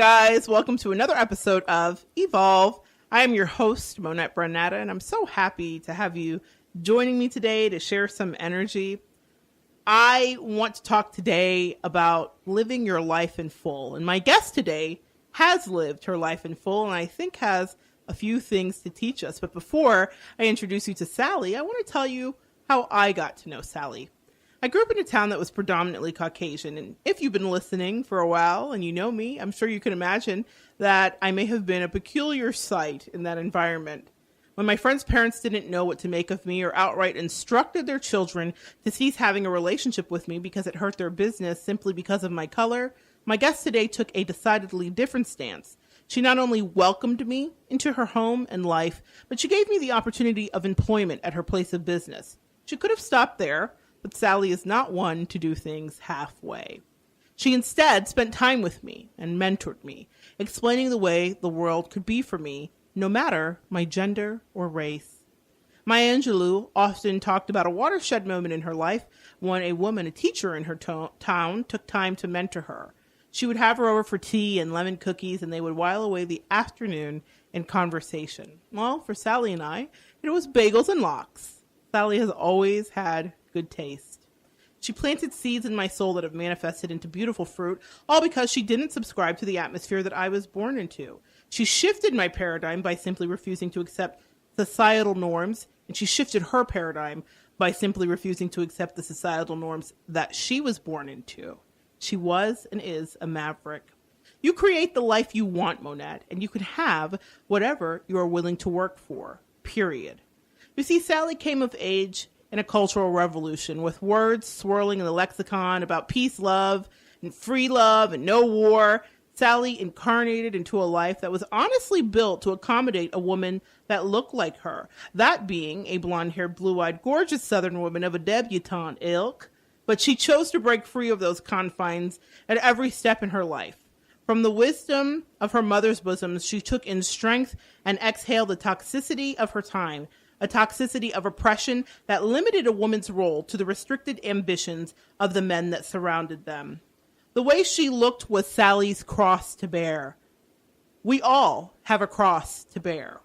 guys? Welcome to another episode of Evolve. I am your host, Monette Brann-Natta, and I'm so happy to have you joining me today to share some energy. I want to talk today about living your life in full. And my guest today has lived her life in full, and I think has a few things to teach us. But before I introduce you to Sally, I want to tell you how I got to know Sally. I grew up in a town that was predominantly Caucasian, and if you've been listening for a while and you know me, I'm sure you can imagine that I may have been a peculiar sight in that environment. When my friends' parents didn't know what to make of me or outright instructed their children to cease having a relationship with me because it hurt their business simply because of my color, my guest today took a decidedly different stance. She not only welcomed me into her home and life, but she gave me the opportunity of employment at her place of business. She could have stopped there, but Sally is not one to do things halfway. She instead spent time with me and mentored me, explaining the way the world could be for me, no matter my gender or race. Maya Angelou often talked about a watershed moment in her life when a woman, a teacher in her town, took time to mentor her. She would have her over for tea and lemon cookies, and they would while away the afternoon in conversation. Well, for Sally and I, it was bagels and lox. Sally has always had good taste. She planted seeds in my soul that have manifested into beautiful fruit, all because she didn't subscribe to the atmosphere that I was born into. She shifted my paradigm by simply refusing to accept societal norms, and she shifted her paradigm by simply refusing to accept the societal norms that she was born into. She was and is a maverick. You create the life you want, Monette, and you can have whatever you are willing to work for, period. You see, Sally came of age in a cultural revolution with words swirling in the lexicon about peace, love, and free love, and no war. Sally incarnated into a life that was honestly built to accommodate a woman that looked like her, that being a blonde-haired, blue-eyed, gorgeous Southern woman of a debutante ilk. But she chose to break free of those confines at every step in her life. From the wisdom of her mother's bosom, she took in strength and exhaled the toxicity of her time, a toxicity of oppression that limited a woman's role to the restricted ambitions of the men that surrounded them. The way she looked was Sally's cross to bear. We all have a cross to bear.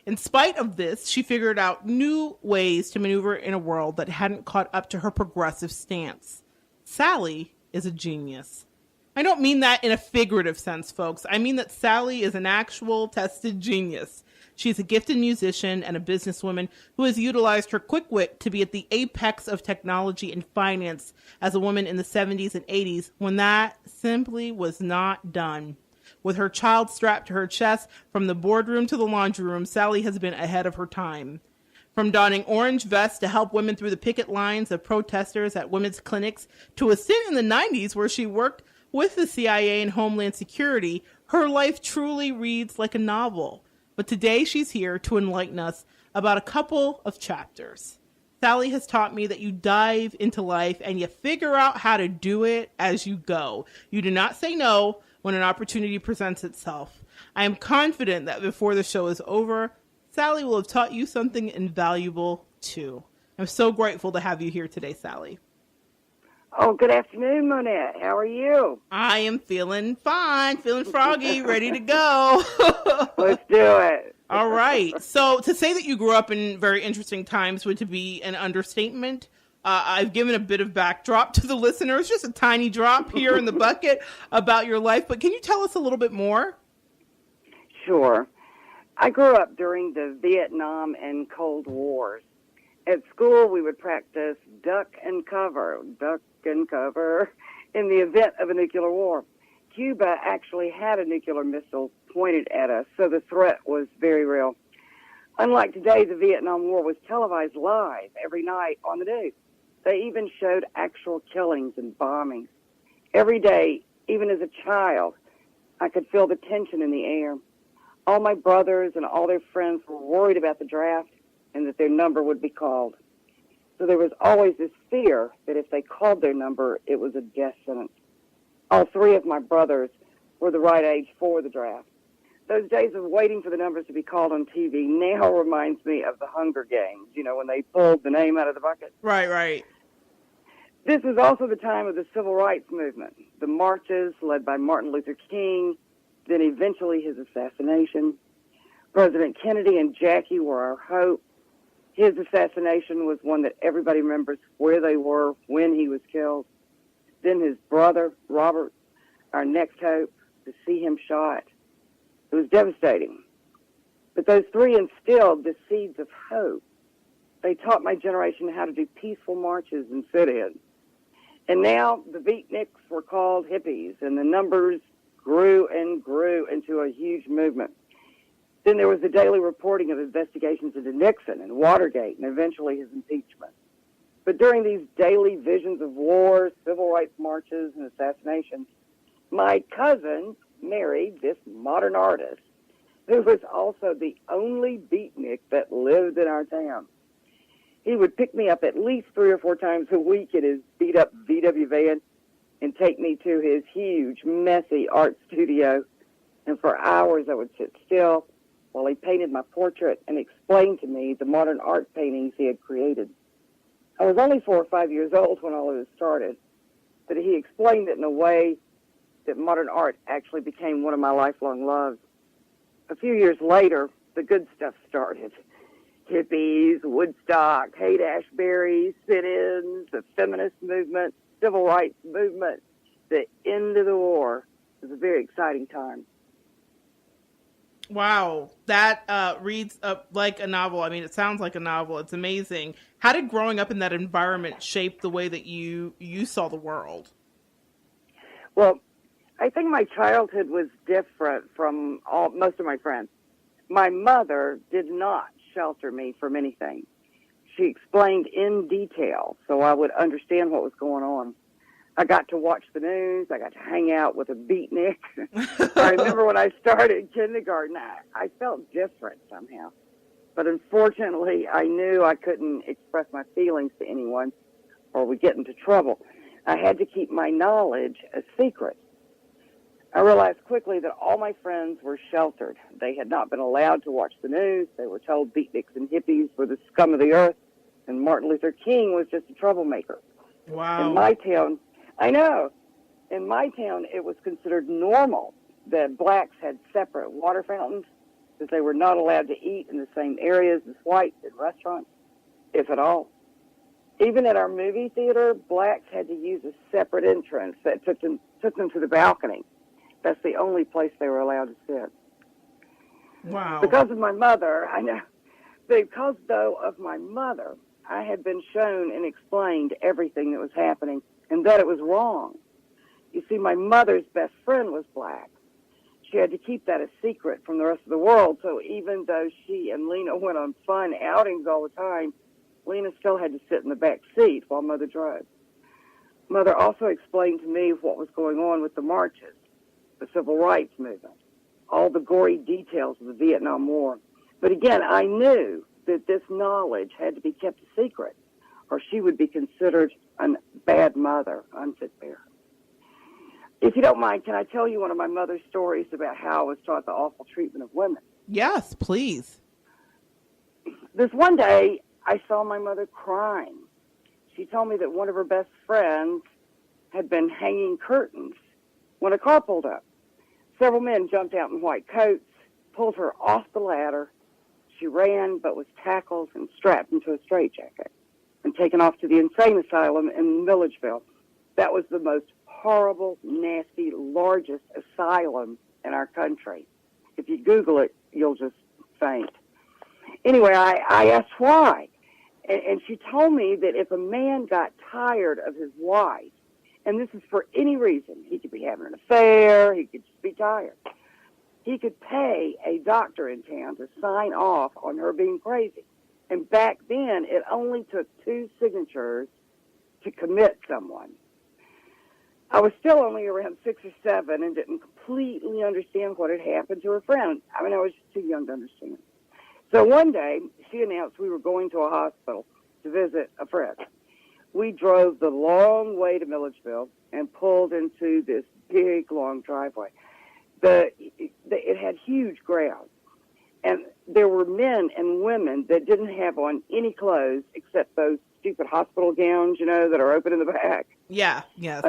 In spite of this, she figured out new ways to maneuver in a world that hadn't caught up to her progressive stance. Sally is a genius. I don't mean that in a figurative sense, folks. I mean that Sally is an actual tested genius. She's a gifted musician and a businesswoman who has utilized her quick wit to be at the apex of technology and finance as a woman in the 70s and 80s when that simply was not done. With her child strapped to her chest, from the boardroom to the laundry room, Sally has been ahead of her time. From donning orange vests to help women through the picket lines of protesters at women's clinics to a stint in the 90s where she worked with the CIA and Homeland Security, her life truly reads like a novel. But today she's here to enlighten us about a couple of chapters. Sally has taught me that you dive into life and you figure out how to do it as you go. You do not say no when an opportunity presents itself. I am confident that before the show is over, Sally will have taught you something invaluable too. I'm so grateful to have you here today, Sally. Oh, good afternoon, Monette. How are you? I am feeling fine, feeling froggy, ready to go. Let's do it. All right. So to say that you grew up in very interesting times would be an understatement. I've given a bit of backdrop to the listeners, just a tiny drop here in the bucket about your life. But can you tell us a little bit more? Sure. I grew up during the Vietnam and Cold Wars. At school, we would practice duck and cover in the event of a nuclear war. Cuba actually had a nuclear missile pointed at us, so the threat was very real. Unlike today, the Vietnam War was televised live every night on the news. They even showed actual killings and bombings. Every day, even as a child, I could feel the tension in the air. All my brothers and all their friends were worried about the draft and that their number would be called. So there was always this fear that if they called their number, it was a death sentence. All three of my brothers were the right age for the draft. Those days of waiting for the numbers to be called on TV now reminds me of the Hunger Games, you know, when they pulled the name out of the bucket. Right. This was also the time of the Civil Rights Movement, the marches led by Martin Luther King, then eventually his assassination. President Kennedy and Jackie were our hope. His assassination was one that everybody remembers where they were when he was killed. Then his brother, Robert, our next hope, to see him shot. It was devastating. But those three instilled the seeds of hope. They taught my generation how to do peaceful marches and sit-ins. And now the beatniks were called hippies, and the numbers grew and grew into a huge movement. Then there was the daily reporting of investigations into Nixon and Watergate and eventually his impeachment. But during these daily visions of wars, civil rights marches, and assassinations, my cousin married this modern artist who was also the only beatnik that lived in our town. He would pick me up at least 3 or 4 times a week in his beat-up VW van and take me to his huge, messy art studio. And for hours I would sit still while he painted my portrait and explained to me the modern art paintings he had created. I was only 4 or 5 years old when all of this started, but he explained it in a way that modern art actually became one of my lifelong loves. A few years later, the good stuff started. Hippies, Woodstock, Haight-Ashbury, sit-ins, the feminist movement, civil rights movement, the end of the war. It was a very exciting time. Wow, that reads like a novel. I mean, it sounds like a novel. It's amazing. How did growing up in that environment shape the way that you saw the world? Well, I think my childhood was different from most of my friends. My mother did not shelter me from anything. She explained in detail so I would understand what was going on. I got to watch the news. I got to hang out with a beatnik. I remember when I started kindergarten, I felt different somehow. But unfortunately, I knew I couldn't express my feelings to anyone or would get into trouble. I had to keep my knowledge a secret. I realized quickly that all my friends were sheltered. They had not been allowed to watch the news. They were told beatniks and hippies were the scum of the earth, and Martin Luther King was just a troublemaker. Wow. In my town, I know, in my town it was considered normal that blacks had separate water fountains, that they were not allowed to eat in the same areas as whites in restaurants, if at all. Even at our movie theater, blacks had to use a separate entrance that took them to the balcony. That's the only place they were allowed to sit. Wow. Because of my mother, I know. Because, though, of my mother, I had been shown and explained everything that was happening and that it was wrong. You see, my mother's best friend was black. She had to keep that a secret from the rest of the world, so even though she and Lena went on fun outings all the time, Lena still had to sit in the back seat while Mother drove. Mother also explained to me what was going on with the marches, the civil rights movement, all the gory details of the Vietnam War. But again, I knew that this knowledge had to be kept a secret, or she would be considered a bad mother, unfit parent. If you don't mind, can I tell you one of my mother's stories about how I was taught the awful treatment of women? Yes, please. This one day, I saw my mother crying. She told me that one of her best friends had been hanging curtains when a car pulled up. Several men jumped out in white coats, pulled her off the ladder. She ran, but was tackled and strapped into a straitjacket and taken off to the insane asylum in Milledgeville. That was the most horrible, nasty, largest asylum in our country. If you Google it, you'll just faint. Anyway, I asked why. And she told me that if a man got tired of his wife, and this is for any reason, he could be having an affair, he could just be tired, he could pay a doctor in town to sign off on her being crazy. And back then, it only took 2 signatures to commit someone. I was still only around 6 or 7 and didn't completely understand what had happened to her friend. I mean, I was just too young to understand. So one day, she announced we were going to a hospital to visit a friend. We drove the long way to Milledgeville and pulled into this big, long driveway. It had huge grounds. And there were men and women that didn't have on any clothes except those stupid hospital gowns, you know, that are open in the back. Yeah, yes.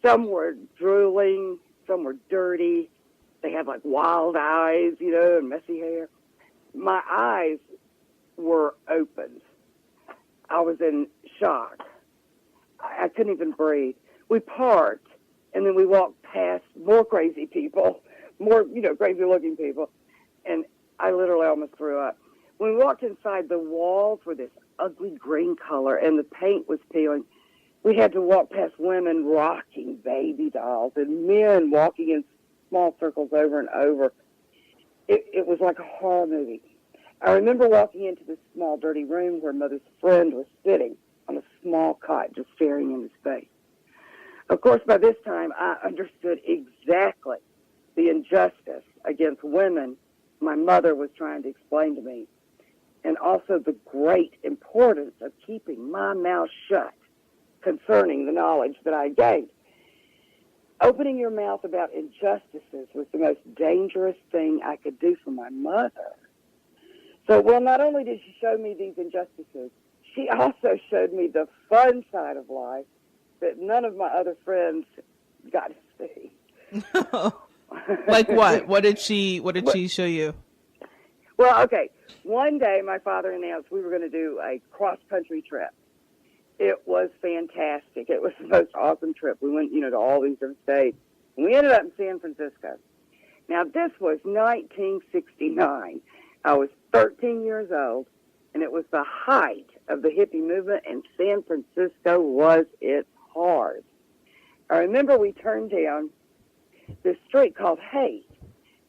Some were drooling, some were dirty, They had like wild eyes, you know, and messy hair. My eyes were opened. I was in shock. I couldn't even breathe. We parked, and then we walked past more crazy people, more, you know, crazy-looking people, and I literally almost threw up. When we walked inside, the walls were this ugly green color, and the paint was peeling. We had to walk past women rocking baby dolls and men walking in small circles over and over. It was like a horror movie. I remember walking into this small, dirty room where Mother's friend was sitting on a small cot, just staring into space. Of course, by this time, I understood exactly the injustice against women my mother was trying to explain to me, and also the great importance of keeping my mouth shut concerning the knowledge that I gained. Opening your mouth about injustices was the most dangerous thing I could do for my mother. So, well, not only did she show me these injustices, she also showed me the fun side of life that none of my other friends got to see. Like what? What did she show you? Well, okay. One day my father announced we were going to do a cross-country trip. It was fantastic. It was the most awesome trip. We went, you know, to all these different states. And we ended up in San Francisco. Now, this was 1969. I was 13 years old, and it was the height of the hippie movement, and San Francisco was its heart. I remember we turned down this street called Haight,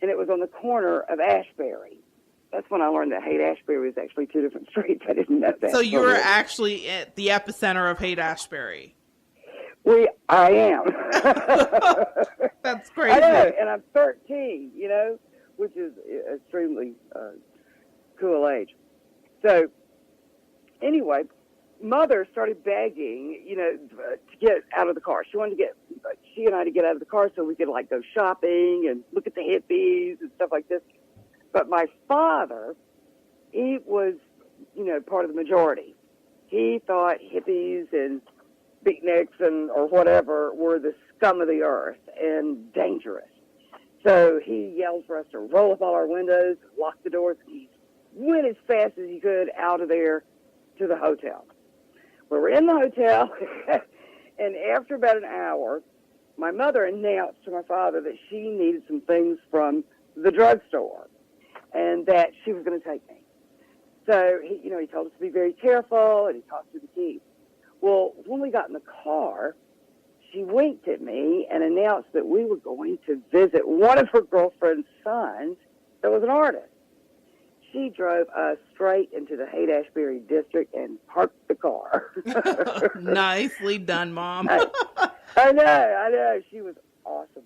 and it was on the corner of Ashbury. That's when I learned that Haight-Ashbury was actually two different streets. I didn't know that. So you were actually at the epicenter of Haight-Ashbury. I am. That's crazy. I know, and I'm 13, you know, which is extremely cool age. So, anyway, Mother started begging, you know, to get out of the car. She and I to get out of the car so we could, like, go shopping and look at the hippies and stuff like this. But my father, he was, you know, part of the majority. He thought hippies and beatniks or whatever were the scum of the earth and dangerous. So he yelled for us to roll up all our windows, lock the doors, and he went as fast as he could out of there to the hotel. We were in the hotel, and after about an hour, my mother announced to my father that she needed some things from the drugstore and that she was going to take me. So, he told us to be very careful, and he talked through the key. Well, when we got in the car, she winked at me and announced that we were going to visit one of her girlfriend's sons that was an artist. She drove us straight into the Haight-Ashbury district and parked the car. Nicely done, Mom. I know. She was awesome.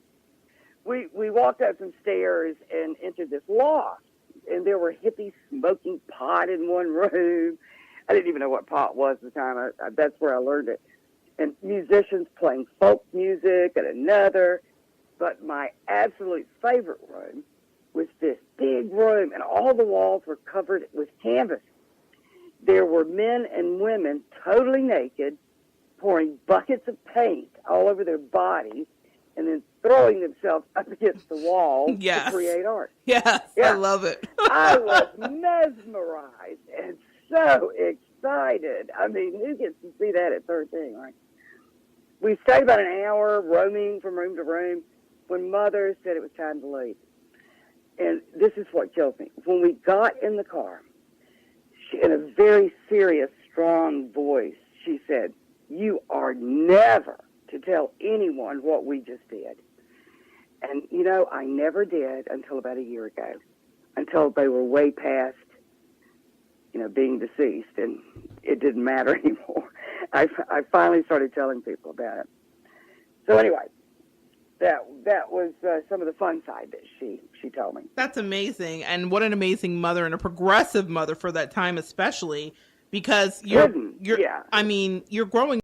We walked up some stairs and entered this loft, and there were hippies smoking pot in one room. I didn't even know what pot was at the time. That's where I learned it. And musicians playing folk music at another. But my absolute favorite room was this big room, and all the walls were covered with canvas. There were men and women totally naked, pouring buckets of paint all over their bodies, and then throwing themselves up against the wall to create art. Yes, yeah. I love it. I was mesmerized and so excited. I mean, who gets to see that at 13, right? We stayed about an hour roaming from room to room when Mother said it was time to leave. And this is what killed me. When we got in the car, she, in a very serious, strong voice, she said, "You are never to tell anyone what we just did." And, you know, I never did until about a year ago, until they were way past, you know, being deceased, and it didn't matter anymore. I finally started telling people about it. So anyway, that was some of the fun side that she told me. That's amazing. And what an amazing mother, and a progressive mother for that time, especially because you're growing